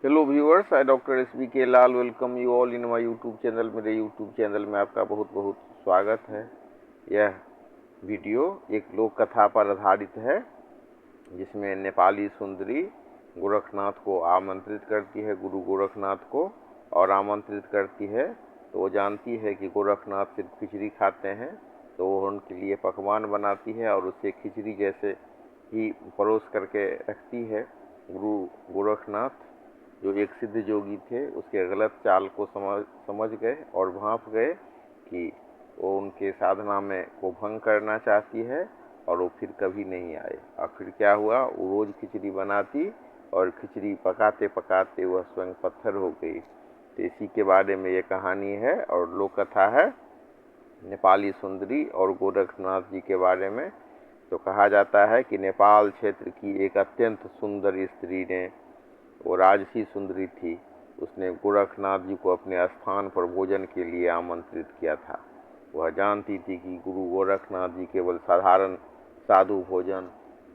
Hello viewers, I doctor SBK Lal welcome you all in my YouTube channel. मेरे YouTube channel में आपका बहुत बहुत स्वागत है। यह वीडियो एक लोक कथा पर आधारित है, जिसमें नेपाली सुंदरी गोरखनाथ को आमंत्रित करती है, गुरु गोरखनाथ को, और आमंत्रित करती है तो वो जानती है कि गोरखनाथ सिर्फ खिचड़ी खाते हैं, तो वो उनके लिए पकवान बनाती है और उसे खिचड़ी जैसे ही परोस करके रखती है। गुरु गोरखनाथ, जो एक सिद्ध जोगी थे, उसके गलत चाल को समझ गए और भांप गए कि वो उनके साधना में को भंग करना चाहती है और वो फिर कभी नहीं आए। और फिर क्या हुआ, वो रोज़ खिचड़ी बनाती और खिचड़ी पकाते पकाते वह स्वयं पत्थर हो गई। तो इसी के बारे में ये कहानी है और लोक कथा है नेपाली सुंदरी और गोरखनाथ जी के बारे में। तो कहा जाता है कि नेपाल क्षेत्र की एक अत्यंत सुंदर स्त्री ने, वो राजसी सुंदरी थी, उसने गोरखनाथ जी को अपने स्थान पर भोजन के लिए आमंत्रित किया था। वह जानती थी कि गुरु गोरखनाथ जी केवल साधारण साधु भोजन,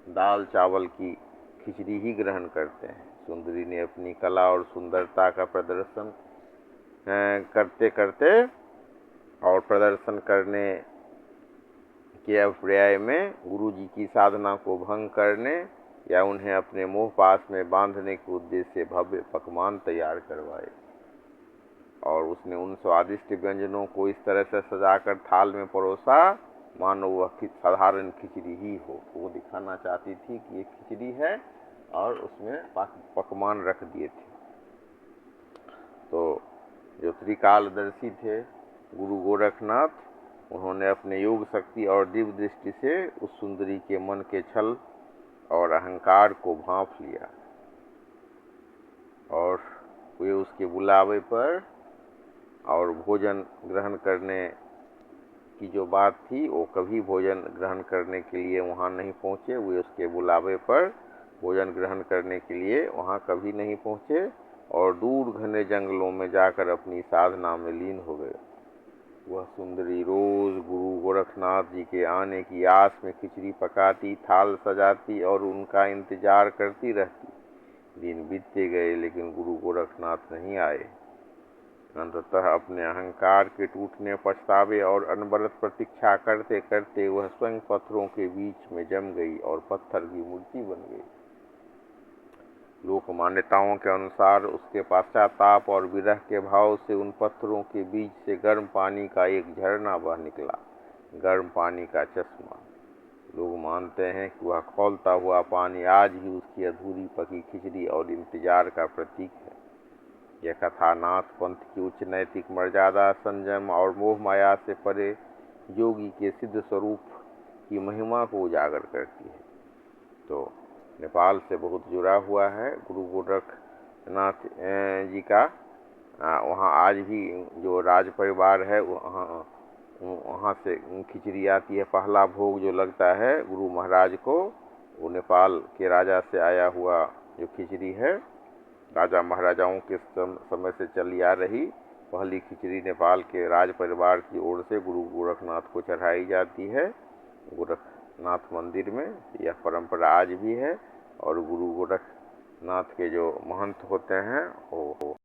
दाल चावल की खिचड़ी ही ग्रहण करते हैं। सुंदरी ने अपनी कला और सुंदरता का प्रदर्शन करते करते और प्रदर्शन करने के अभिप्राय में गुरु जी की साधना को भंग करने या उन्हें अपने मोह पास में बांधने के उद्देश्य से भव्य पकवान तैयार करवाए। और उसने उन स्वादिष्ट व्यंजनों को इस तरह से सजाकर थाल में परोसा मानो वह साधारण खिचड़ी ही हो। वो दिखाना चाहती थी कि ये खिचड़ी है और उसमें पकवान रख दिए थे। तो जो त्रिकालदर्शी थे गुरु गोरखनाथ, उन्होंने अपने योग शक्ति और दिव्य दृष्टि से उस सुंदरी के मन के छल और अहंकार को भांप लिया और वे उसके बुलावे पर और भोजन ग्रहण करने की जो बात थी, वो कभी भोजन ग्रहण करने के लिए वहाँ नहीं पहुँचे। वे उसके बुलावे पर भोजन ग्रहण करने के लिए वहाँ कभी नहीं पहुँचे और दूर घने जंगलों में जाकर अपनी साधना में लीन हो गए। वह सुंदरी रोज गुरु गोरखनाथ जी के आने की आस में खिचड़ी पकाती, थाल सजाती और उनका इंतजार करती रहती। दिन बीतते गए लेकिन गुरु गोरखनाथ नहीं आए। अंततः अपने अहंकार के टूटने, पछतावे और अनवरत प्रतीक्षा करते करते वह स्वयं पत्थरों के बीच में जम गई और पत्थर की मूर्ति बन गई। लोक मान्यताओं के अनुसार उसके पश्चाताप और विरह के भाव से उन पत्थरों के बीच से गर्म पानी का एक झरना बह निकला, गर्म पानी का चश्मा। लोग मानते हैं कि वह खौलता हुआ पानी आज ही उसकी अधूरी पकी खिचड़ी और इंतजार का प्रतीक है। यह कथा नाथ पंथ की उच्च नैतिक मर्यादा, संयम और मोह माया से परे योगी के सिद्ध स्वरूप की महिमा को उजागर करती है। तो नेपाल से बहुत जुड़ा हुआ है गुरु गोरखनाथ जी का। वहाँ आज भी जो राज परिवार है वहाँ से खिचड़ी आती है। पहला भोग जो लगता है गुरु महाराज को, वो नेपाल के राजा से आया हुआ जो खिचड़ी है, राजा महाराजाओं के समय से चली आ रही पहली खिचड़ी नेपाल के राज परिवार की ओर से गुरु गोरखनाथ को चढ़ाई जाती है गोरखनाथ मंदिर में। यह परंपरा आज भी है और गुरु गोरखनाथ के जो महंत होते हैं वो